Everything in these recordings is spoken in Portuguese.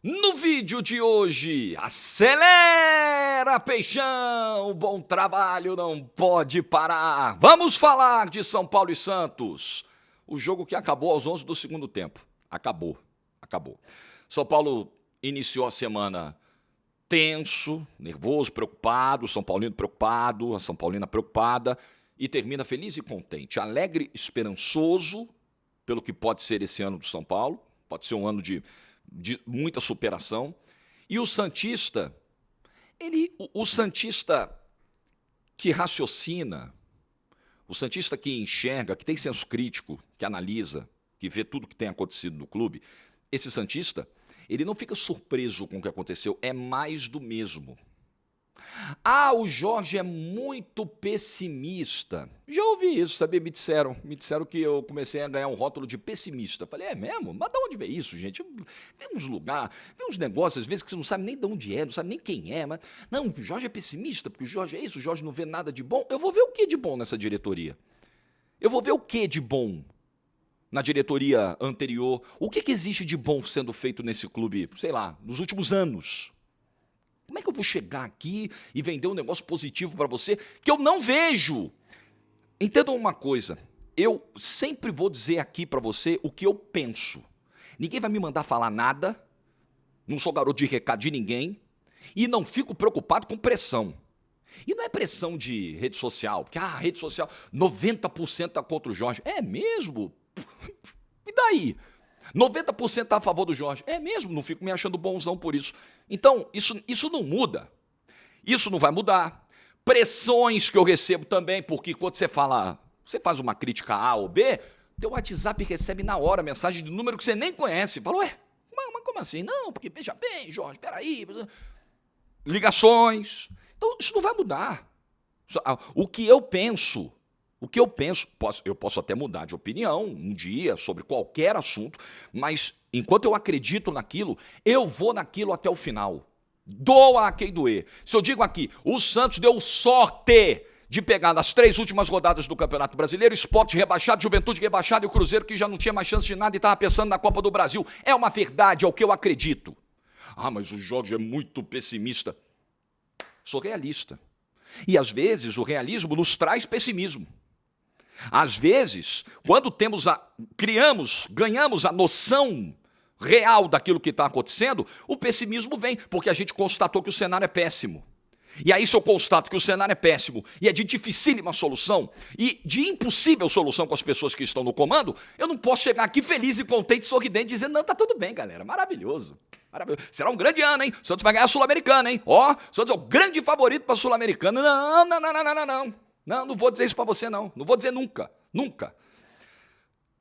No vídeo de hoje, acelera, peixão, bom trabalho não pode parar. Vamos falar de São Paulo e Santos. O jogo que acabou aos 11 do segundo tempo. Acabou. São Paulo iniciou a semana tenso, nervoso, preocupado, São Paulino preocupado, a São Paulina preocupada e termina feliz e contente, alegre, esperançoso pelo que pode ser esse ano do São Paulo. Pode ser um ano de muita superação. E o Santista, o Santista que raciocina, o Santista que enxerga, que tem senso crítico, que analisa, que vê tudo que tem acontecido no clube, esse Santista, ele não fica surpreso com o que aconteceu, é mais do mesmo. Ah, o Jorge é muito pessimista. Já ouvi isso, sabia? Me disseram que eu comecei a ganhar um rótulo de pessimista. Falei, é mesmo? Mas de onde vem isso, gente? Vê uns lugares, vê uns negócios, às vezes, que você não sabe nem de onde é, não sabe nem quem é. Mas não, o Jorge é pessimista, porque o Jorge é isso, o Jorge não vê nada de bom. Eu vou ver o que de bom nessa diretoria? Eu vou ver o que de bom na diretoria anterior? O que existe de bom sendo feito nesse clube, sei lá, nos últimos anos? Como é que eu vou chegar aqui e vender um negócio positivo para você que eu não vejo? Entendam uma coisa, eu sempre vou dizer aqui para você o que eu penso. Ninguém vai me mandar falar nada, não sou garoto de recado de ninguém e não fico preocupado com pressão. E não é pressão de rede social, porque a rede social 90% tá contra o Jorge. É mesmo? E daí? 90% está a favor do Jorge. É mesmo, não fico me achando bonzão por isso. Então, isso não muda. Isso não vai mudar. Pressões que eu recebo também, porque quando você faz uma crítica A ou B, teu WhatsApp recebe na hora mensagem de número que você nem conhece. Fala, ué, mas como assim? Não, porque veja bem, Jorge, peraí. Ligações. Então, isso não vai mudar. O que eu penso, eu posso até mudar de opinião um dia sobre qualquer assunto, mas enquanto eu acredito naquilo, eu vou naquilo até o final. Doa a quem doer. Se eu digo aqui, o Santos deu sorte de pegar nas 3 últimas rodadas do Campeonato Brasileiro, Sport rebaixado, Juventude rebaixado e o Cruzeiro que já não tinha mais chance de nada e estava pensando na Copa do Brasil. É uma verdade, é o que eu acredito. Ah, mas o Jorge é muito pessimista. Sou realista. E às vezes o realismo nos traz pessimismo. Às vezes, quando ganhamos a noção real daquilo que está acontecendo, o pessimismo vem, porque a gente constatou que o cenário é péssimo. E aí, se eu constato que o cenário é péssimo e é de dificílima solução e de impossível solução com as pessoas que estão no comando, eu não posso chegar aqui feliz e contente, sorridente, dizendo, não, tá tudo bem, galera, maravilhoso. Será um grande ano, hein? O Santos vai ganhar a Sul-Americana, hein? Ó, o Santos é o grande favorito para a Sul-Americana. Não. Não vou dizer isso pra você, não. Não vou dizer nunca.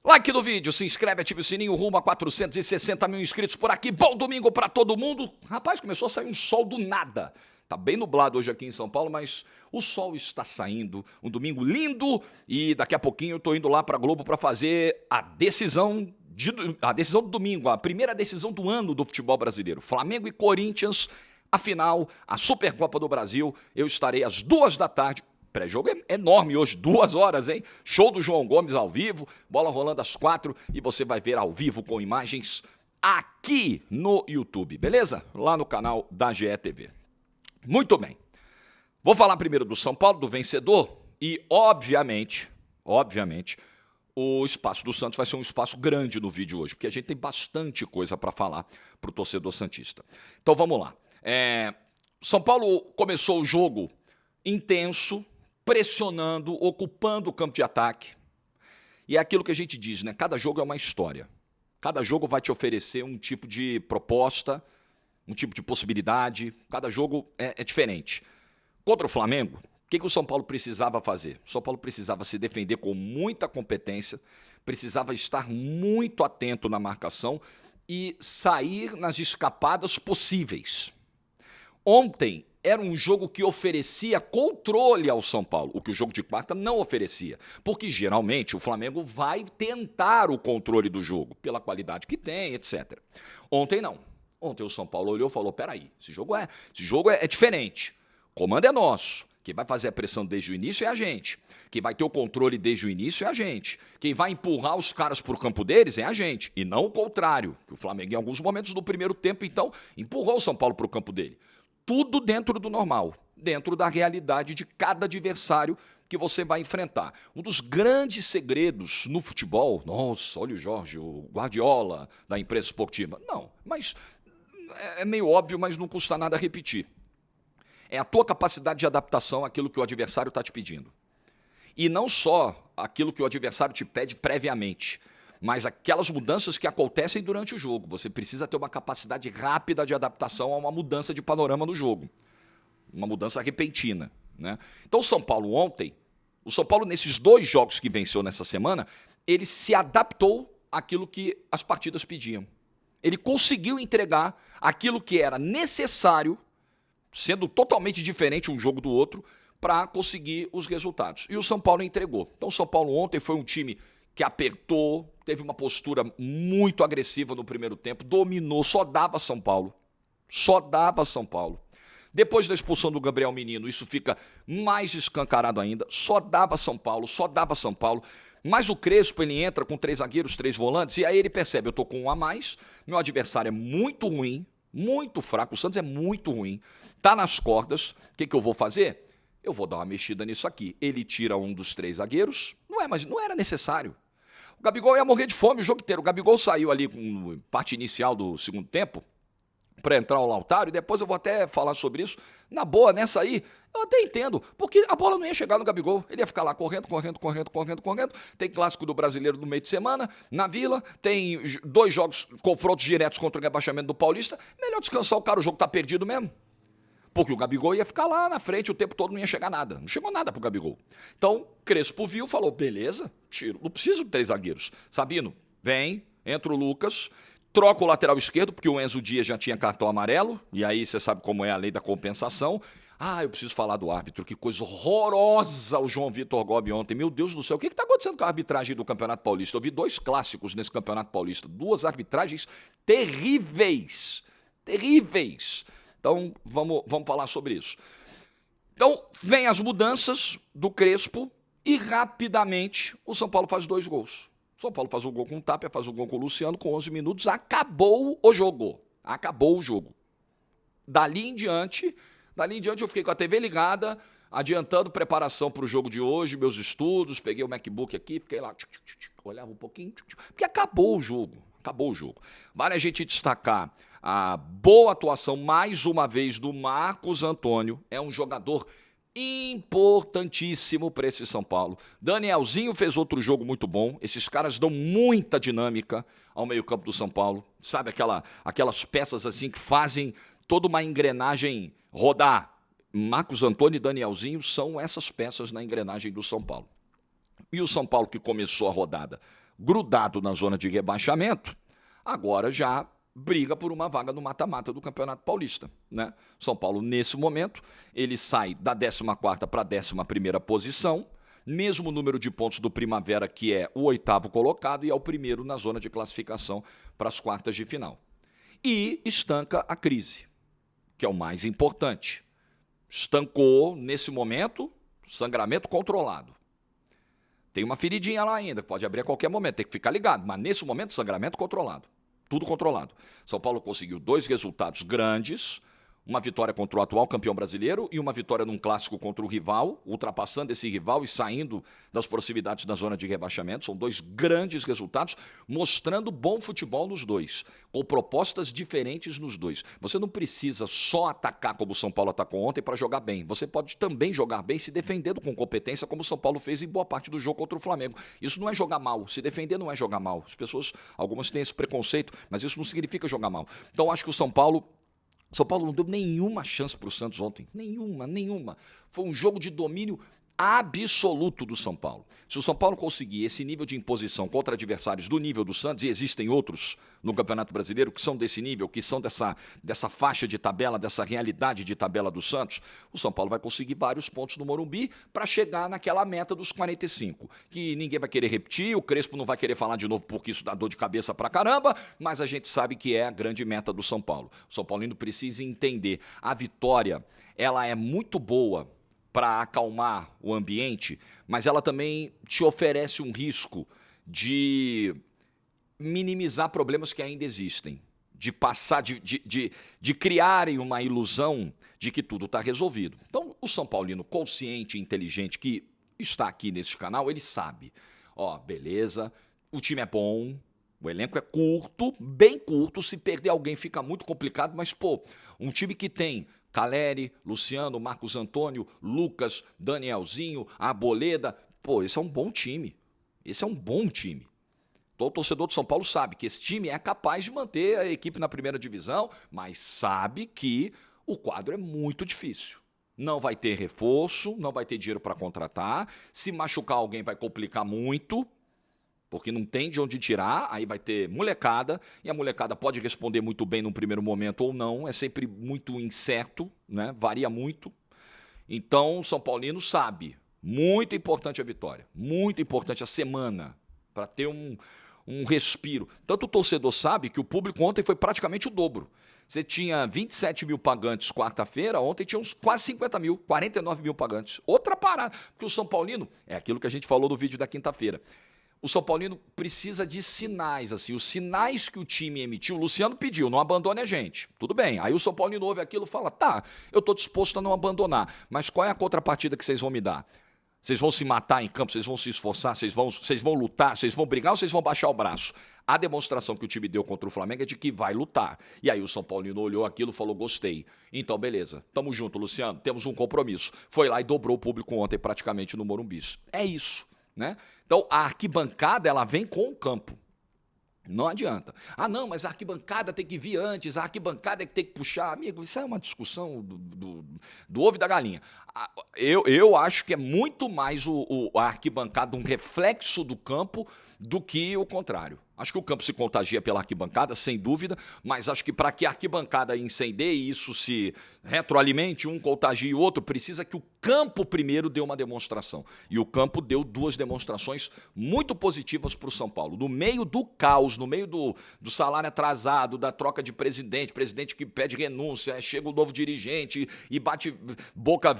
Like no vídeo, se inscreve, ative o sininho, rumo a 460 mil inscritos por aqui. Bom domingo pra todo mundo. Rapaz, começou a sair um sol do nada. Tá bem nublado hoje aqui em São Paulo, mas o sol está saindo. Um domingo lindo e daqui a pouquinho eu tô indo lá pra Globo pra fazer a decisão do domingo, a primeira decisão do ano do futebol brasileiro. Flamengo e Corinthians, a final, a Supercopa do Brasil. Eu estarei às 2 da tarde. Pré-jogo é enorme hoje, 2 horas, hein? Show do João Gomes ao vivo, bola rolando às 4 e você vai ver ao vivo com imagens aqui no YouTube, beleza? Lá no canal da GETV. Muito bem. Vou falar primeiro do São Paulo, do vencedor, e obviamente, o espaço do Santos vai ser um espaço grande no vídeo hoje, porque a gente tem bastante coisa para falar para o torcedor santista. Então vamos lá. São Paulo começou o jogo intenso, pressionando, ocupando o campo de ataque. E é aquilo que a gente diz, né? Cada jogo é uma história. Cada jogo vai te oferecer um tipo de proposta, um tipo de possibilidade. Cada jogo é diferente. Contra o Flamengo, o que o São Paulo precisava fazer? O São Paulo precisava se defender com muita competência, precisava estar muito atento na marcação e sair nas escapadas possíveis. Ontem era um jogo que oferecia controle ao São Paulo, o que o jogo de quarta não oferecia, porque geralmente o Flamengo vai tentar o controle do jogo, pela qualidade que tem, etc. Ontem não. Ontem o São Paulo olhou e falou, peraí, esse jogo é diferente, o comando é nosso, Quem vai fazer a pressão desde o início é a gente. Quem vai ter o controle desde o início é a gente. Quem vai empurrar os caras para o campo deles é a gente. E não o contrário. O Flamengo, em alguns momentos do primeiro tempo, então, empurrou o São Paulo para o campo dele. Tudo dentro do normal, dentro da realidade de cada adversário que você vai enfrentar. Um dos grandes segredos no futebol, nossa, olha o Jorge, o Guardiola da imprensa esportiva. Não, mas é meio óbvio, mas não custa nada repetir. É a tua capacidade de adaptação àquilo que o adversário está te pedindo. E não só aquilo que o adversário te pede previamente, mas aquelas mudanças que acontecem durante o jogo. Você precisa ter uma capacidade rápida de adaptação a uma mudança de panorama no jogo. Uma mudança repentina, né? Então o São Paulo nesses 2 jogos que venceu nessa semana, ele se adaptou àquilo que as partidas pediam. Ele conseguiu entregar aquilo que era necessário, sendo totalmente diferente um jogo do outro, para conseguir os resultados. E o São Paulo entregou. Então o São Paulo ontem foi um time que apertou, teve uma postura muito agressiva no primeiro tempo, dominou, só dava São Paulo. Só dava São Paulo. Depois da expulsão do Gabriel Menino, isso fica mais escancarado ainda. Só dava São Paulo, só dava São Paulo. Mas o Crespo, ele entra com 3 zagueiros, 3 volantes, e aí ele percebe, eu tô com um a mais, meu adversário é muito ruim, muito fraco, o Santos é muito ruim, tá nas cordas, o que eu vou fazer? Eu vou dar uma mexida nisso aqui. Ele tira um dos 3 zagueiros, mas não era necessário. O Gabigol ia morrer de fome o jogo inteiro. O Gabigol saiu ali com parte inicial do segundo tempo para entrar o Lautaro, e depois eu vou até falar sobre isso. Na boa, nessa aí, eu até entendo, porque a bola não ia chegar no Gabigol. Ele ia ficar lá correndo. Tem clássico do Brasileiro no meio de semana, na Vila, tem 2 jogos, confrontos diretos contra o rebaixamento do Paulista. Melhor descansar o cara, o jogo tá perdido mesmo. Porque o Gabigol ia ficar lá na frente o tempo todo, não ia chegar nada. Não chegou nada pro Gabigol. Então, Crespo viu, falou, beleza, tiro, não preciso de 3 zagueiros. Sabino, vem, entra o Lucas, troca o lateral esquerdo, porque o Enzo Dias já tinha cartão amarelo, e aí você sabe como é a lei da compensação. Ah, eu preciso falar do árbitro, que coisa horrorosa o João Vitor Gobi ontem. Meu Deus do céu, o que está acontecendo com a arbitragem do Campeonato Paulista? Eu vi 2 clássicos nesse Campeonato Paulista, 2 arbitragens terríveis, terríveis. Então, vamos falar sobre isso. Então, vem as mudanças do Crespo e rapidamente o São Paulo faz 2 gols. O São Paulo faz um gol com o Tapia, faz um gol com o Luciano, com 11 minutos, acabou o jogo. Acabou o jogo. Dali em diante eu fiquei com a TV ligada, adiantando preparação para o jogo de hoje, meus estudos, peguei o MacBook aqui, fiquei lá, olhava um pouquinho, porque acabou o jogo. Vale a gente destacar a boa atuação, mais uma vez, do Marcos Antônio. É um jogador importantíssimo para esse São Paulo. Danielzinho fez outro jogo muito bom. Esses caras dão muita dinâmica ao meio-campo do São Paulo. Sabe aquelas peças assim que fazem toda uma engrenagem rodar? Marcos Antônio e Danielzinho são essas peças na engrenagem do São Paulo. E o São Paulo, que começou a rodada grudado na zona de rebaixamento, agora já briga por uma vaga no mata-mata do Campeonato Paulista, né? São Paulo, nesse momento, ele sai da 14ª para a 11ª posição, mesmo número de pontos do Primavera, que é o 8º colocado, e é o primeiro na zona de classificação para as quartas de final. E estanca a crise, que é o mais importante. Estancou, nesse momento, sangramento controlado. Tem uma feridinha lá ainda, que pode abrir a qualquer momento, tem que ficar ligado, mas nesse momento, sangramento controlado. Tudo controlado. São Paulo conseguiu 2 resultados grandes, uma vitória contra o atual campeão brasileiro e uma vitória num clássico contra o rival, ultrapassando esse rival e saindo das proximidades da zona de rebaixamento. São 2 grandes resultados, mostrando bom futebol nos 2, com propostas diferentes nos 2. Você não precisa só atacar como o São Paulo atacou ontem para jogar bem. Você pode também jogar bem se defendendo com competência, como o São Paulo fez em boa parte do jogo contra o Flamengo. Isso não é jogar mal. Se defender não é jogar mal. As pessoas, algumas têm esse preconceito, mas isso não significa jogar mal. Então, acho que o São Paulo não deu nenhuma chance para o Santos ontem. Nenhuma. Foi um jogo de domínio absoluto do São Paulo. Se o São Paulo conseguir esse nível de imposição contra adversários do nível do Santos, e existem outros no Campeonato Brasileiro que são desse nível, que são dessa faixa de tabela, dessa realidade de tabela do Santos, o São Paulo vai conseguir vários pontos no Morumbi para chegar naquela meta dos 45, que ninguém vai querer repetir, o Crespo não vai querer falar de novo porque isso dá dor de cabeça pra caramba, mas a gente sabe que é a grande meta do São Paulo. O São Paulino precisa entender, a vitória, ela é muito boa para acalmar o ambiente, mas ela também te oferece um risco de minimizar problemas que ainda existem, de passar, de criarem uma ilusão de que tudo está resolvido. Então, o São Paulino consciente e inteligente que está aqui nesse canal, ele sabe, ó, beleza, o time é bom, o elenco é curto, bem curto, se perder alguém fica muito complicado, mas, pô, um time que tem Caleri, Luciano, Marcos Antônio, Lucas, Danielzinho, Arboleda, pô, esse é um bom time, esse é um bom time. Todo torcedor do São Paulo sabe que esse time é capaz de manter a equipe na primeira divisão, mas sabe que o quadro é muito difícil. Não vai ter reforço, não vai ter dinheiro para contratar. Se machucar alguém vai complicar muito, porque não tem de onde tirar, aí vai ter molecada, e a molecada pode responder muito bem num primeiro momento ou não, é sempre muito incerto, né? Varia muito. Então, o São Paulino sabe, muito importante a vitória, muito importante a semana, para ter um respiro. Tanto o torcedor sabe que o público ontem foi praticamente o dobro. Você tinha 27 mil pagantes quarta-feira, ontem tinha uns quase 50 mil, 49 mil pagantes. Outra parada, porque o São Paulino, é aquilo que a gente falou no vídeo da quinta-feira, o São Paulino precisa de sinais, assim, os sinais que o time emitiu, o Luciano pediu, não abandone a gente, tudo bem. Aí o São Paulino ouve aquilo e fala, tá, eu estou disposto a não abandonar, mas qual é a contrapartida que vocês vão me dar? Vocês vão se matar em campo, vocês vão se esforçar, vocês vão lutar, vocês vão brigar ou vocês vão baixar o braço? A demonstração que o time deu contra o Flamengo é de que vai lutar. E aí o São Paulino olhou aquilo e falou, gostei. Então, beleza, tamo junto, Luciano, temos um compromisso. Foi lá e dobrou o público ontem praticamente no Morumbi. É isso, né? Então, a arquibancada, ela vem com o campo. Não adianta. Ah, não, mas a arquibancada tem que vir antes, a arquibancada é que tem que puxar. Amigo, isso é uma discussão do ovo e da galinha. Eu acho que é muito mais a arquibancada um reflexo do campo do que o contrário. Acho que o campo se contagia pela arquibancada, sem dúvida, mas acho que para que a arquibancada incendeie e isso se retroalimente, um contagie o outro, precisa que o campo primeiro dê uma demonstração. E o campo deu duas demonstrações muito positivas para o São Paulo. No meio do caos, no meio do salário atrasado, da troca de presidente que pede renúncia, chega o novo dirigente e bate boca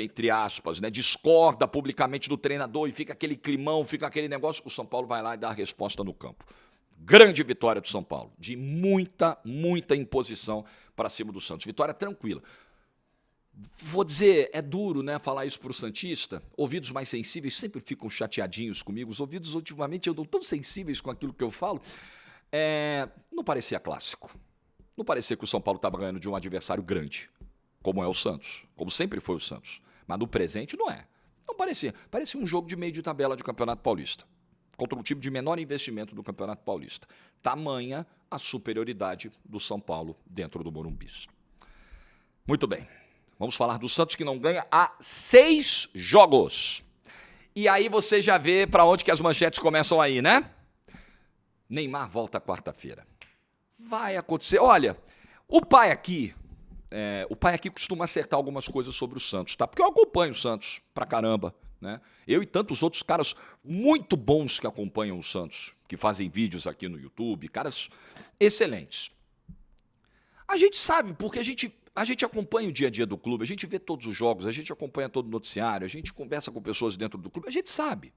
entre aspas, né? Discorda publicamente do treinador e fica aquele climão, fica aquele negócio, o São Paulo vai lá e dá a resposta no campo. Grande vitória do São Paulo, de muita imposição para cima do Santos. Vitória tranquila. Vou dizer, é duro, né, falar isso para o santista. Ouvidos mais sensíveis sempre ficam chateadinhos comigo. Os ouvidos ultimamente andam tão sensíveis com aquilo que eu falo. Não parecia clássico. Não parecia que o São Paulo estava ganhando de um adversário grande, como é o Santos, como sempre foi o Santos. Mas no presente não é. Não parecia. Parecia um jogo de meio de tabela de Campeonato Paulista, contra um time de menor investimento do Campeonato Paulista. Tamanha a superioridade do São Paulo dentro do Morumbi. Muito bem. Vamos falar do Santos que não ganha há 6 jogos. E aí você já vê para onde que as manchetes começam aí, né? Neymar volta quarta-feira. Vai acontecer. Olha, o pai aqui costuma acertar algumas coisas sobre o Santos, tá? Porque eu acompanho o Santos pra caramba, né? Eu e tantos outros caras muito bons que acompanham o Santos, que fazem vídeos aqui no YouTube, caras excelentes. A gente sabe, porque a gente acompanha o dia a dia do clube, a gente vê todos os jogos, a gente acompanha todo o noticiário, a gente conversa com pessoas dentro do clube, a gente sabe.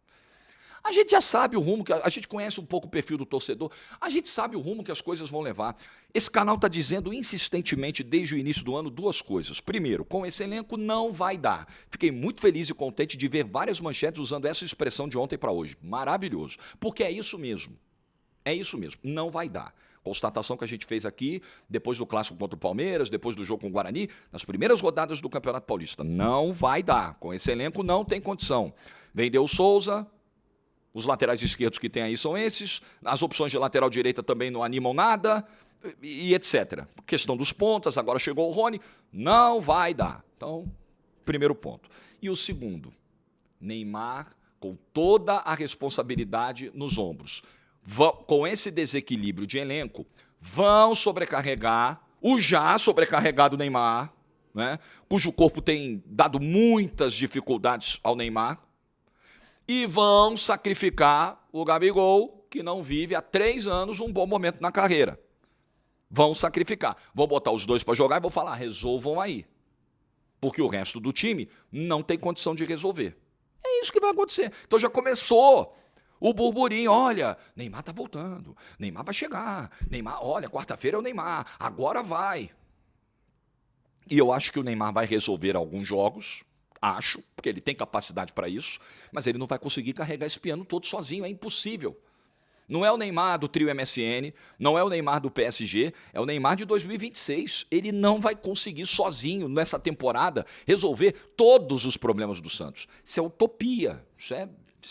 A gente já sabe o rumo, a gente conhece um pouco o perfil do torcedor, a gente sabe o rumo que as coisas vão levar. Esse canal está dizendo insistentemente desde o início do ano 2 coisas. Primeiro, com esse elenco não vai dar. Fiquei muito feliz e contente de ver várias manchetes usando essa expressão de ontem para hoje. Maravilhoso. Porque é isso mesmo. É isso mesmo. Não vai dar. Constatação que a gente fez aqui, depois do clássico contra o Palmeiras, depois do jogo com o Guarani, nas primeiras rodadas do Campeonato Paulista. Não vai dar. Com esse elenco não tem condição. Vendeu o Souza. Os laterais esquerdos que tem aí são esses, as opções de lateral direita também não animam nada, e etc. Questão dos pontas, agora chegou o Rony, não vai dar. Então, primeiro ponto. E o segundo, Neymar com toda a responsabilidade nos ombros. Com esse desequilíbrio de elenco, vão sobrecarregar o já sobrecarregado Neymar, né, cujo corpo tem dado muitas dificuldades ao Neymar, e vão sacrificar o Gabigol, que não vive há 3 anos um bom momento na carreira. Vão sacrificar. Vão botar os dois para jogar e vão falar, resolvam aí. porque o resto do time não tem condição de resolver. É isso que vai acontecer. Então já começou o burburinho, olha, Neymar tá voltando, Neymar vai chegar, Neymar, olha, quarta-feira é o Neymar, agora vai. E eu acho que o Neymar vai resolver alguns jogos, acho, porque ele tem capacidade para isso, mas ele não vai conseguir carregar esse piano todo sozinho, é impossível. Não é o Neymar do trio MSN, não é o Neymar do PSG, é o Neymar de 2026. Ele não vai conseguir sozinho, nessa temporada, resolver todos os problemas do Santos. Isso é utopia, isso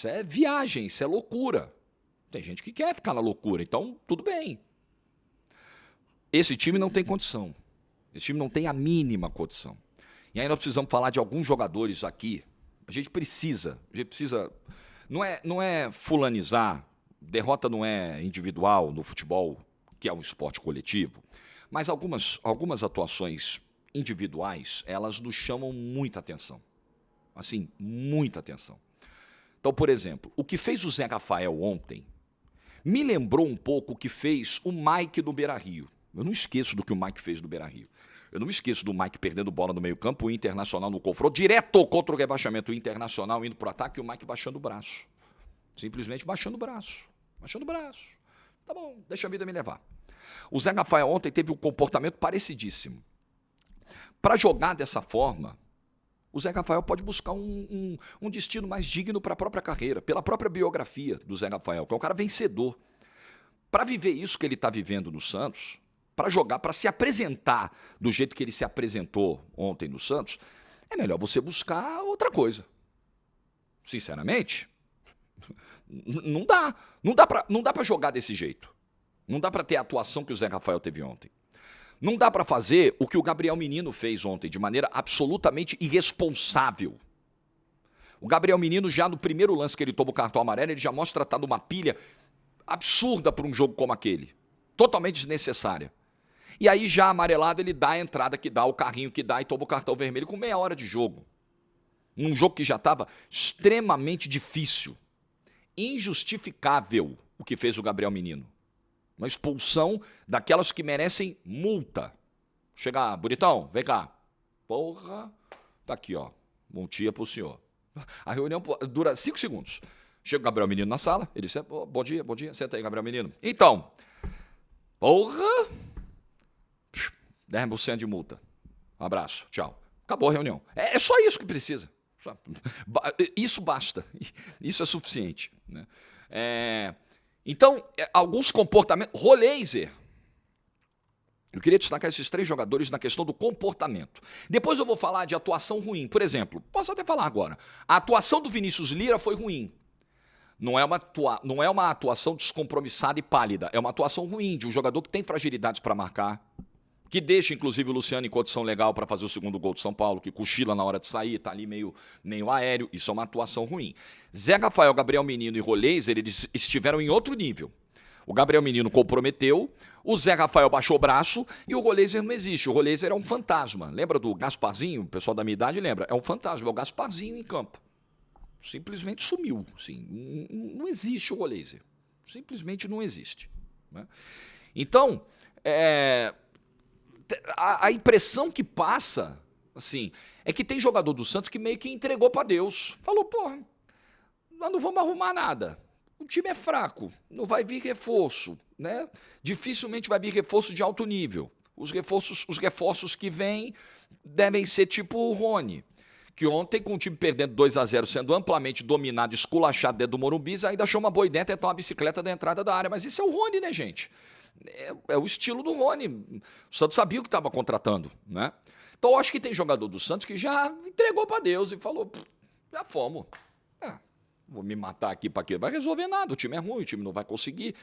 é viagem, isso é loucura. Tem gente que quer ficar na loucura, então tudo bem. Esse time não tem condição. Esse time não tem a mínima condição. E aí nós precisamos falar de alguns jogadores aqui. A gente precisa não é fulanizar. Derrota não é individual no futebol, que é um esporte coletivo, mas algumas atuações individuais, elas nos chamam muita atenção. Assim, muita atenção. Então, por exemplo, o que fez o Zé Rafael ontem me lembrou um pouco o que fez o Mike do Beira-Rio. Eu não esqueço do que o Mike fez no Beira-Rio. Eu não me esqueço do Mike perdendo bola no meio-campo, o Internacional no confronto, direto contra o rebaixamento, o Internacional indo para o ataque e o Mike baixando o braço. Simplesmente baixando o braço. Baixando o braço. Tá bom, deixa a vida me levar. O Zé Rafael ontem teve um comportamento parecidíssimo. Para jogar dessa forma, o Zé Rafael pode buscar um destino mais digno para a própria carreira, pela própria biografia do Zé Rafael, que é um cara vencedor. Para viver isso que ele está vivendo no Santos, para jogar, para se apresentar do jeito que ele se apresentou ontem no Santos, é melhor você buscar outra coisa. Sinceramente, não dá. Não dá para jogar desse jeito. Não dá para ter a atuação que o Zé Rafael teve ontem. Não dá para fazer o que o Gabriel Menino fez ontem, de maneira absolutamente irresponsável. O Gabriel Menino, já no primeiro lance que ele toma o cartão amarelo, ele já mostra estar numa pilha absurda para um jogo como aquele. Totalmente desnecessária. E aí, já amarelado, ele dá a entrada que dá, o carrinho que dá e toma o cartão vermelho com meia hora de jogo. Num jogo que já estava extremamente difícil. Injustificável o que fez o Gabriel Menino. Uma expulsão daquelas que merecem multa. Chega, bonitão, vem cá. Porra, tá aqui, ó. Bom dia pro senhor. A reunião dura 5 segundos. Chega o Gabriel Menino na sala, ele disse, bom dia, senta aí, Gabriel Menino. Então, porra, 10% de multa. Um abraço, tchau. Acabou a reunião. É só isso que precisa. Isso basta, isso é suficiente. Né? Então, alguns comportamentos... Roleiser. Eu queria destacar esses 3 jogadores na questão do comportamento. Depois eu vou falar de atuação ruim. Por exemplo, posso até falar agora. A atuação do Vinícius Lira foi ruim. Não é uma atuação descompromissada e pálida. É uma atuação ruim de um jogador que tem fragilidades para marcar, que deixa, inclusive, o Luciano em condição legal para fazer o segundo gol de São Paulo, que cochila na hora de sair, tá ali meio aéreo. Isso é uma atuação ruim. Zé Rafael, Gabriel Menino e Roleiser, eles estiveram em outro nível. O Gabriel Menino comprometeu, o Zé Rafael baixou o braço e o Roleiser não existe. O Roleiser é um fantasma. Lembra do Gasparzinho? O pessoal da minha idade lembra. É um fantasma, é o Gasparzinho em campo. Simplesmente sumiu. Assim, não existe o Roleiser. Simplesmente não existe. Né? Então, a impressão que passa, assim, é que tem jogador do Santos que meio que entregou para Deus. Falou, porra, nós não vamos arrumar nada. O time é fraco, não vai vir reforço, né? Dificilmente vai vir reforço de alto nível. Os reforços que vêm devem ser tipo o Rony, que ontem, com o time perdendo 2-0, sendo amplamente dominado, esculachado dentro do Morumbi, ainda achou uma boa ideia tentar uma bicicleta da entrada da área. Mas isso é o Rony, né, gente? É o estilo do Rony. O Santos sabia o que estava contratando, né? Então, eu acho que tem jogador do Santos que já entregou para Deus e falou, já fomos. Vou me matar aqui para quê? Não vai resolver nada, o time é ruim, o time não vai conseguir.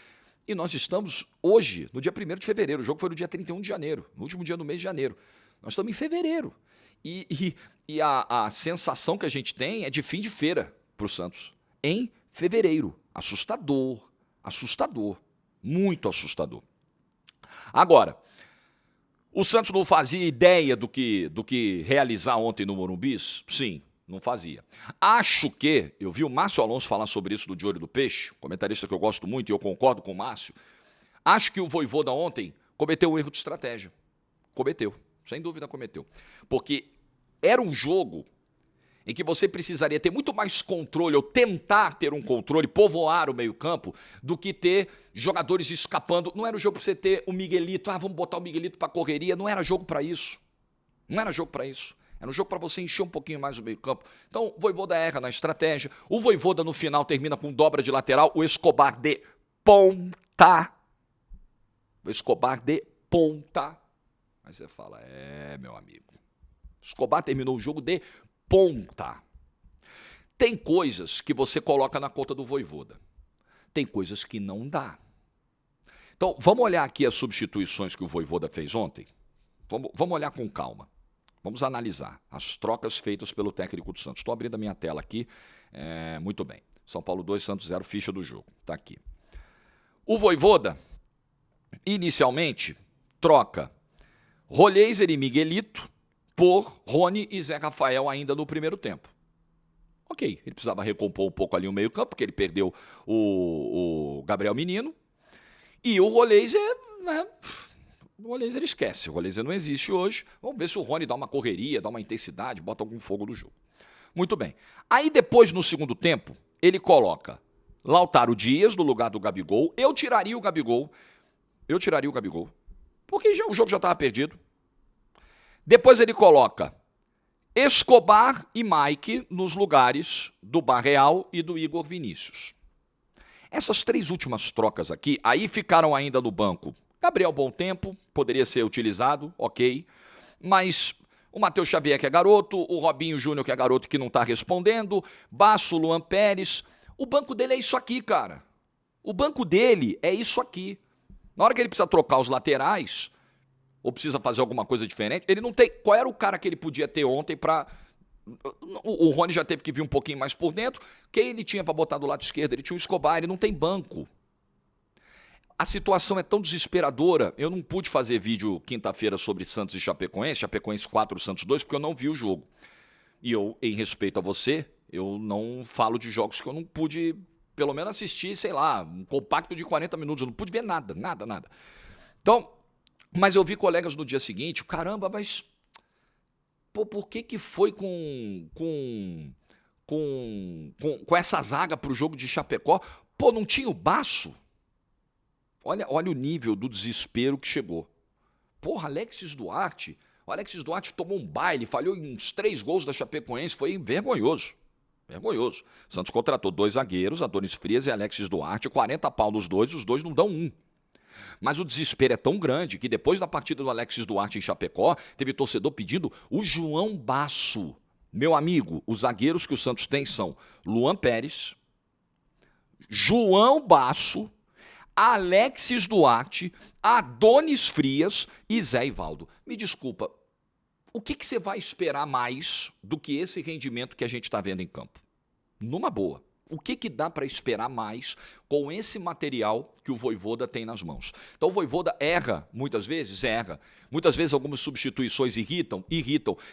E nós estamos hoje, no dia 1º de fevereiro, o jogo foi no dia 31 de janeiro, no último dia do mês de janeiro. Nós estamos em fevereiro. E a sensação que a gente tem é de fim de feira para o Santos. Em fevereiro. Assustador, assustador, muito assustador. Agora, o Santos não fazia ideia do que realizar ontem no Morumbi? Sim. Não fazia. Acho que, eu vi o Márcio Alonso falar sobre isso do De Olho do Peixe, comentarista que eu gosto muito e eu concordo com o Márcio. Acho que o Vojvoda ontem cometeu um erro de estratégia. Cometeu, sem dúvida cometeu. Porque Era um jogo em que você precisaria ter muito mais controle, ou tentar ter um controle, povoar o meio-campo, do que ter jogadores escapando. Não era um jogo para você ter o Miguelito, vamos botar o Miguelito para correria. Não era jogo para isso. Não era jogo para isso. Era um jogo para você encher um pouquinho mais o meio-campo. Então, o Vojvoda erra na estratégia. O Vojvoda, no final, termina com dobra de lateral. O Escobar de ponta. O Escobar de ponta. Aí você fala, meu amigo. O Escobar terminou o jogo de ponta. Tem coisas que você coloca na conta do Vojvoda. Tem coisas que não dá. Então, vamos olhar aqui as substituições que o Vojvoda fez ontem? Vamos olhar com calma. Vamos analisar as trocas feitas pelo técnico do Santos. Estou abrindo a minha tela aqui. Muito bem. São Paulo 2, Santos 0, ficha do jogo. Está aqui. O Vojvoda, inicialmente, troca Rolleiser e Miguelito por Rony e Zé Rafael ainda no primeiro tempo. Ok, ele precisava recompor um pouco ali o meio campo, porque ele perdeu o Gabriel Menino. E o Rolleiser, o Rolleiser esquece, o Rolleiser não existe hoje. Vamos ver se o Rony dá uma correria, dá uma intensidade, bota algum fogo no jogo. Muito bem. Aí depois, no segundo tempo, ele coloca Lautaro Dias no lugar do Gabigol. Eu tiraria o Gabigol, porque o jogo já estava perdido. Depois ele coloca Escobar e Mike nos lugares do Barreal e do Igor Vinícius. Essas três últimas trocas aqui, aí ficaram ainda no banco. Gabriel Bom Tempo, poderia ser utilizado, ok. Mas o Matheus Xavier, que é garoto, o Robinho Júnior, que é garoto, que não está respondendo, Basso, Luan Pérez. O banco dele é isso aqui, cara. O banco dele é isso aqui. Na hora que ele precisa trocar os laterais, ou precisa fazer alguma coisa diferente, ele não tem... Qual era o cara que ele podia ter ontem para... O Rony já teve que vir um pouquinho mais por dentro. Quem ele tinha para botar do lado esquerdo? Ele tinha o Escobar, ele não tem banco. A situação é tão desesperadora. Eu não pude fazer vídeo quinta-feira sobre Santos e Chapecoense 4, Santos 2, porque eu não vi o jogo. E eu, em respeito a você, eu não falo de jogos que eu não pude, pelo menos assistir, sei lá, um compacto de 40 minutos. Eu não pude ver nada. Então, mas eu vi colegas no dia seguinte, caramba, mas... Pô, por que foi com essa zaga pro jogo de Chapecó? Pô, não tinha o Basso? Olha o nível do desespero que chegou. Porra, Alexis Duarte. O Alexis Duarte tomou um baile, falhou em uns 3 gols da Chapecoense, foi vergonhoso. Vergonhoso. Santos contratou 2 zagueiros, Adonis Frias e Alexis Duarte, 40 pau nos dois, os dois não dão um. Mas o desespero é tão grande que depois da partida do Alexis Duarte em Chapecó, teve torcedor pedindo o João Basso. Meu amigo, os zagueiros que o Santos tem são Luan Pérez, João Basso, Alexis Duarte, Adonis Frias e Zé Ivaldo. Me desculpa, o que você vai esperar mais do que esse rendimento que a gente está vendo em campo? Numa boa. O que dá para esperar mais com esse material que o Vojvoda tem nas mãos? Então o Vojvoda erra, muitas vezes erra. Muitas vezes algumas substituições irritam,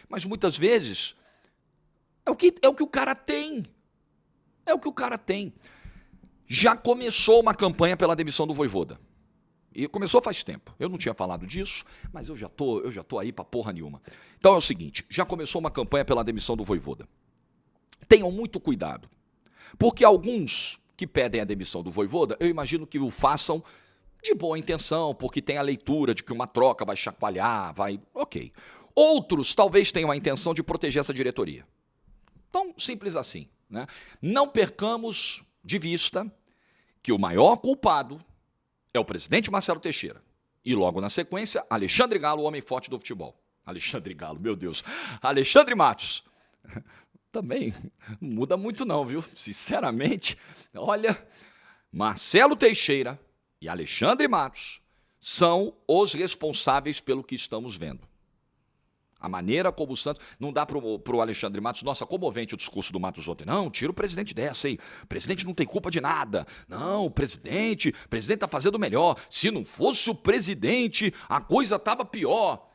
mas muitas vezes é o que o cara tem. É o que o cara tem. Já começou uma campanha pela demissão do Vojvoda. E começou faz tempo. Eu não tinha falado disso, mas eu já tô aí pra porra nenhuma. Então é o seguinte, já começou uma campanha pela demissão do Vojvoda. Tenham muito cuidado. Porque alguns que pedem a demissão do Vojvoda, eu imagino que o façam de boa intenção, porque tem a leitura de que uma troca vai chacoalhar, vai... Ok. Outros talvez tenham a intenção de proteger essa diretoria. Então, simples assim, né? Não percamos de vista que o maior culpado é o presidente Marcelo Teixeira. E logo na sequência, Alexandre Galo, o homem forte do futebol. Alexandre Galo, meu Deus. Alexandre Matos. Também não muda muito não, viu? Sinceramente, olha, Marcelo Teixeira e Alexandre Matos são os responsáveis pelo que estamos vendo. A maneira como o Santos... Não dá pro Alexandre Matos... Nossa, comovente o discurso do Matos ontem. Não, tira o presidente dessa aí. O presidente não tem culpa de nada. Não, o presidente tá fazendo o melhor. Se não fosse o presidente, a coisa tava pior.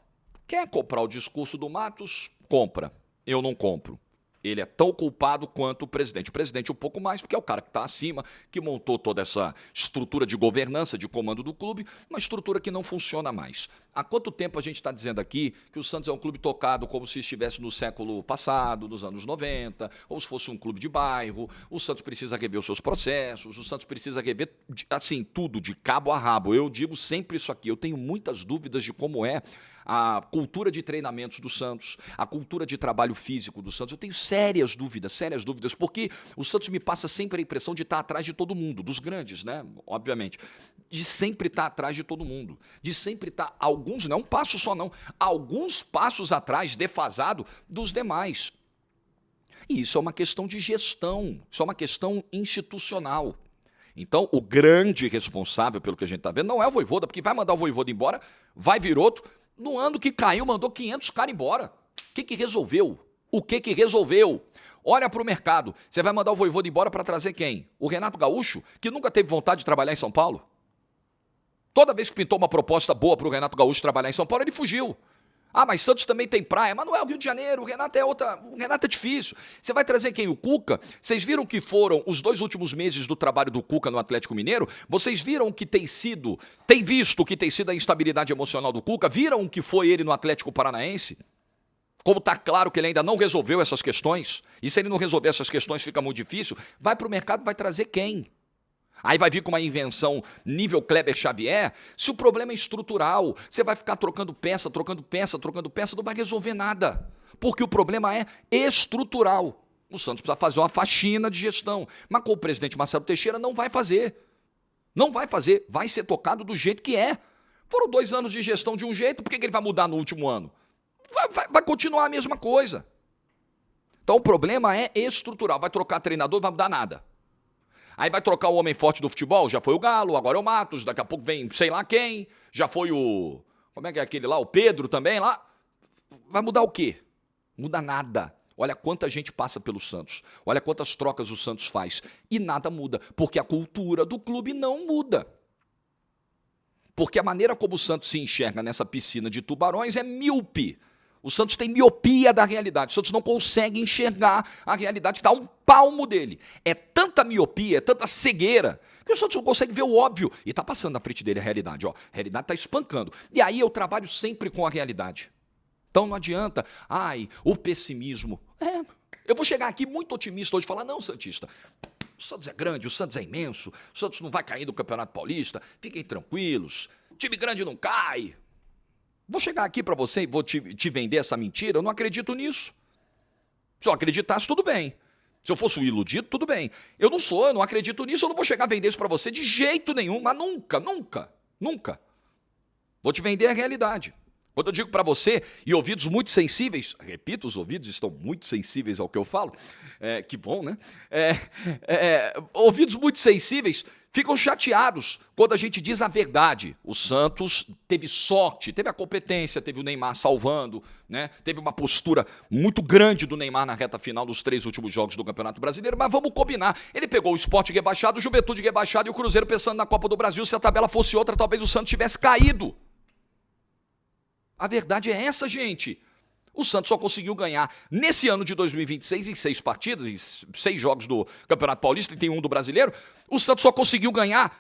Quer comprar o discurso do Matos? Compra. Eu não compro. Ele é tão culpado quanto o presidente. O presidente um pouco mais, porque é o cara que está acima, que montou toda essa estrutura de governança, de comando do clube, uma estrutura que não funciona mais. Há quanto tempo a gente está dizendo aqui que o Santos é um clube tocado como se estivesse no século passado, nos anos 90, ou se fosse um clube de bairro, o Santos precisa rever os seus processos, o Santos precisa rever, assim, tudo, de cabo a rabo. Eu digo sempre isso aqui, eu tenho muitas dúvidas de como é a cultura de treinamentos do Santos, a cultura de trabalho físico do Santos. Eu tenho sérias dúvidas, porque o Santos me passa sempre a impressão de estar atrás de todo mundo, dos grandes, né? Obviamente. De sempre estar atrás de todo mundo. De sempre estar, alguns, não um passo só não, alguns passos atrás, defasado dos demais. E isso é uma questão de gestão, isso é uma questão institucional. Então, o grande responsável pelo que a gente está vendo não é o Vojvoda, porque vai mandar o Vojvoda embora, vai vir outro. No ano que caiu, mandou 500 caras embora. O que resolveu? O que resolveu? Olha para o mercado. Você vai mandar o Vojvoda embora para trazer quem? O Renato Gaúcho, que nunca teve vontade de trabalhar em São Paulo? Toda vez que pintou uma proposta boa para o Renato Gaúcho trabalhar em São Paulo, ele fugiu. Ah, mas Santos também tem praia. Mas não é o Rio de Janeiro, o Renato é outra. O Renato é difícil. Você vai trazer quem? O Cuca? Vocês viram que foram os 2 últimos meses do trabalho do Cuca no Atlético Mineiro? Vocês viram que tem visto que tem sido a instabilidade emocional do Cuca? Viram o que foi ele no Atlético Paranaense? Como está claro que ele ainda não resolveu essas questões? E se ele não resolver essas questões, fica muito difícil. Vai para o mercado, vai trazer quem? Aí vai vir com uma invenção nível Kleber Xavier. Se o problema é estrutural, você vai ficar trocando peça, não vai resolver nada. Porque o problema é estrutural. O Santos precisa fazer uma faxina de gestão. Mas com o presidente Marcelo Teixeira não vai fazer. Não vai fazer. Vai ser tocado do jeito que é. Foram 2 anos de gestão de um jeito, por que ele vai mudar no último ano? Vai continuar a mesma coisa. Então o problema é estrutural. Vai trocar treinador, não vai mudar nada. Aí vai trocar o homem forte do futebol, já foi o Galo, agora é o Matos, daqui a pouco vem sei lá quem, já foi o... Como é que é aquele lá? O Pedro também lá. Vai mudar o quê? Muda nada. Olha quanta gente passa pelo Santos, olha quantas trocas o Santos faz e nada muda, porque a cultura do clube não muda. Porque a maneira como o Santos se enxerga nessa piscina de tubarões é míope. O Santos tem miopia da realidade. O Santos não consegue enxergar a realidade que está a um palmo dele. É tanta miopia, é tanta cegueira, que o Santos não consegue ver o óbvio. E está passando na frente dele a realidade. Ó. A realidade está espancando. E aí eu trabalho sempre com a realidade. Então não adianta, o pessimismo. Eu vou chegar aqui muito otimista hoje e falar, não, Santista, o Santos é grande, o Santos é imenso, o Santos não vai cair do Campeonato Paulista, fiquem tranquilos, time grande não cai. Vou chegar aqui para você e vou te vender essa mentira, eu não acredito nisso. Se eu acreditasse, tudo bem. Se eu fosse um iludido, tudo bem. Eu não acredito nisso, eu não vou chegar a vender isso para você de jeito nenhum, mas nunca. Vou te vender a realidade. Quando eu digo para você, e ouvidos muito sensíveis, repito, os ouvidos estão muito sensíveis ao que eu falo, que bom, né? Ouvidos muito sensíveis ficam chateados quando a gente diz a verdade. O Santos teve sorte, teve a competência, teve o Neymar salvando, né? Teve uma postura muito grande do Neymar na reta final dos 3 últimos jogos do Campeonato Brasileiro, mas vamos combinar, ele pegou o Sport rebaixado, o Juventude rebaixado e o Cruzeiro pensando na Copa do Brasil, se a tabela fosse outra, talvez o Santos tivesse caído. A verdade é essa, gente. O Santos só conseguiu ganhar nesse ano de 2026, em 6 partidas, em 6 jogos do Campeonato Paulista e tem 1 do Brasileiro, o Santos só conseguiu ganhar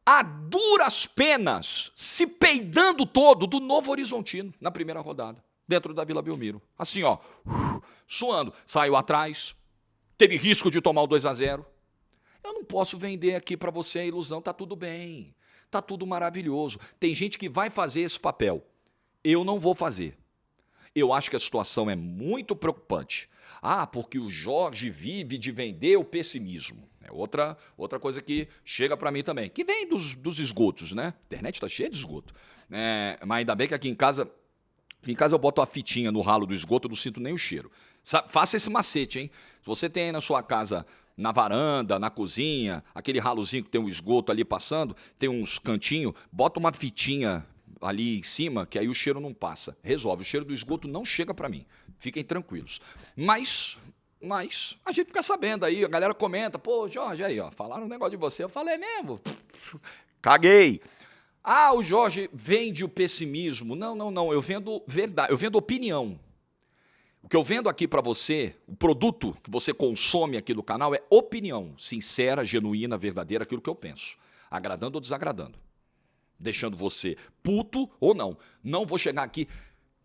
a duras penas, se peidando todo, do Novo Horizontino, na primeira rodada, dentro da Vila Belmiro. Assim, ó, suando. Saiu atrás, teve risco de tomar o 2-0. Eu não posso vender aqui para você a ilusão, tá tudo bem, tá tudo maravilhoso. Tem gente que vai fazer esse papel. Eu não vou fazer. Eu acho que a situação é muito preocupante. Porque o Jorge vive de vender o pessimismo. É outra coisa que chega para mim também, que vem dos esgotos, né? A internet está cheia de esgoto. Mas ainda bem que aqui em casa eu boto a fitinha no ralo do esgoto, eu não sinto nem o cheiro. Faça esse macete, hein? Se você tem aí na sua casa, na varanda, na cozinha, aquele ralozinho que tem um esgoto ali passando, tem uns cantinhos, bota uma fitinha ali em cima, que aí o cheiro não passa. Resolve, o cheiro do esgoto não chega para mim. Fiquem tranquilos. Mas a gente fica sabendo aí, a galera comenta, pô, Jorge, aí, ó, falaram um negócio de você. Eu falei mesmo, caguei. O Jorge vende o pessimismo. Não, eu vendo verdade, eu vendo opinião. O que eu vendo aqui para você, o produto que você consome aqui no canal é opinião sincera, genuína, verdadeira, aquilo que eu penso, agradando ou desagradando, deixando você puto ou não. Não vou chegar aqui,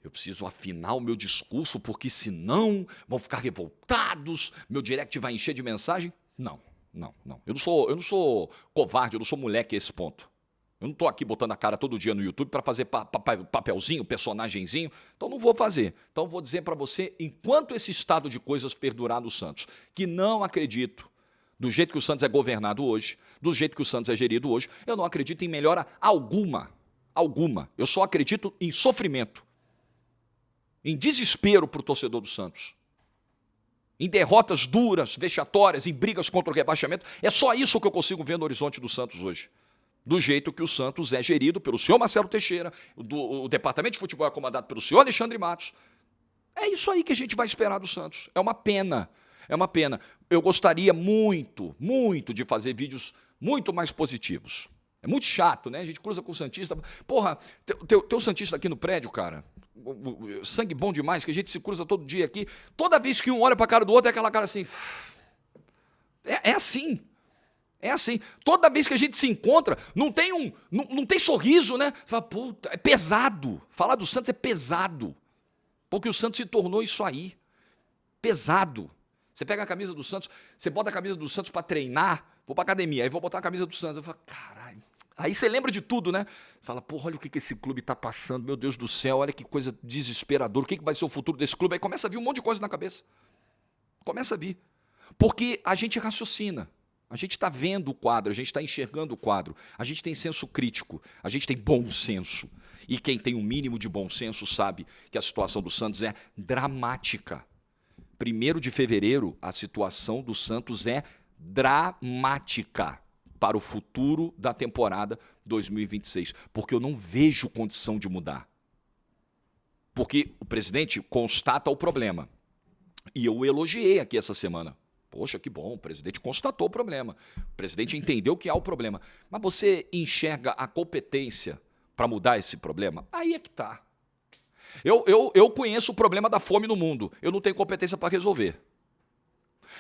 eu preciso afinar o meu discurso porque senão vão ficar revoltados, meu direct vai encher de mensagem. Não. Eu não sou covarde, eu não sou moleque a esse ponto. Eu não estou aqui botando a cara todo dia no YouTube para fazer papelzinho, personagenzinho. Então não vou fazer. Então vou dizer para você, enquanto esse estado de coisas perdurar no Santos, que não acredito, do jeito que o Santos é governado hoje, do jeito que o Santos é gerido hoje, eu não acredito em melhora alguma. Alguma. Eu só acredito em sofrimento, em desespero para o torcedor do Santos, em derrotas duras, vexatórias, em brigas contra o rebaixamento. É só isso que eu consigo ver no horizonte do Santos hoje. Do jeito que o Santos é gerido pelo senhor Marcelo Teixeira, o departamento de futebol é comandado pelo senhor Alexandre Matos. É isso aí que a gente vai esperar do Santos. É uma pena, é uma pena. Eu gostaria muito, muito de fazer vídeos muito mais positivos. É muito chato, né? A gente cruza com o Santista. Porra, teu Santista aqui no prédio, cara, sangue bom demais, que a gente se cruza todo dia aqui. Toda vez que um olha pra cara do outro, é aquela cara assim. É assim. É assim, toda vez que a gente se encontra, não tem sorriso, né? Fala, puta, é pesado. Falar do Santos é pesado. Porque o Santos se tornou isso aí. Pesado. Você pega a camisa do Santos, você bota a camisa do Santos para treinar, vou pra academia, aí vou botar a camisa do Santos. Eu falo, caralho. Aí você lembra de tudo, né? Fala, porra, olha o que esse clube tá passando, meu Deus do céu, olha que coisa desesperadora, o que vai ser o futuro desse clube? Aí começa a vir um monte de coisa na cabeça. Começa a vir. Porque a gente raciocina. A gente está vendo o quadro, a gente está enxergando o quadro, a gente tem senso crítico, a gente tem bom senso. E quem tem um mínimo de bom senso sabe que a situação do Santos é dramática. 1º de fevereiro, a situação do Santos é dramática para o futuro da temporada 2026. Porque eu não vejo condição de mudar. Porque o presidente constata o problema. E eu o elogiei aqui essa semana. Poxa, que bom, o presidente constatou o problema. O presidente entendeu que há o problema. Mas você enxerga a competência para mudar esse problema? Aí é que está. Eu conheço o problema da fome no mundo. Eu não tenho competência para resolver.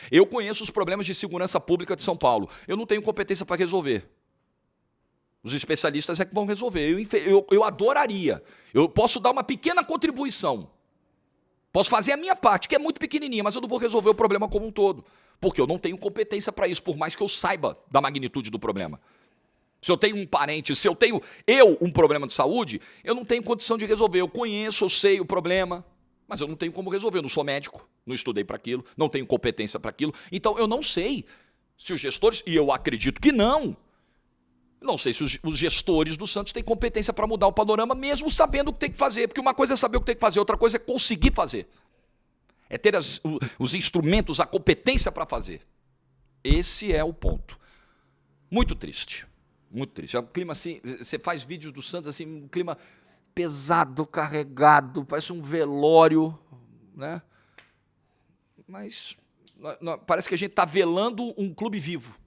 Eu conheço os problemas de segurança pública de São Paulo. Eu não tenho competência para resolver. Os especialistas é que vão resolver. Eu adoraria. Eu posso dar uma pequena contribuição. Posso fazer a minha parte, que é muito pequenininha, mas eu não vou resolver o problema como um todo. Porque eu não tenho competência para isso, por mais que eu saiba da magnitude do problema. Se eu tenho um parente, se eu tenho um problema de saúde, eu não tenho condição de resolver. Eu conheço, eu sei o problema, mas eu não tenho como resolver. Eu não sou médico, não estudei para aquilo, não tenho competência para aquilo. Então eu não sei se os gestores, e eu acredito que não sei se os gestores do Santos têm competência para mudar o panorama, mesmo sabendo o que tem que fazer. Porque uma coisa é saber o que tem que fazer, outra coisa é conseguir fazer. É ter os instrumentos, a competência para fazer. Esse é o ponto. Muito triste. Muito triste. É um clima assim, você faz vídeos do Santos assim, um clima pesado, carregado, parece um velório, né? Mas parece que a gente está velando um clube vivo.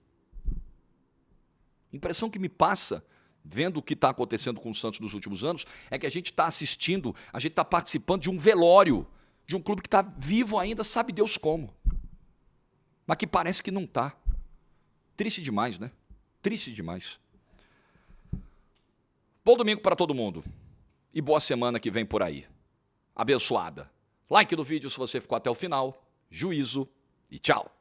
A impressão que me passa, vendo o que está acontecendo com o Santos nos últimos anos, é que a gente está assistindo, a gente está participando de um velório, de um clube que está vivo ainda, sabe Deus como. Mas que parece que não está. Triste demais, né? Triste demais. Bom domingo para todo mundo. E boa semana que vem por aí. Abençoada. Like no vídeo se você ficou até o final. Juízo e tchau.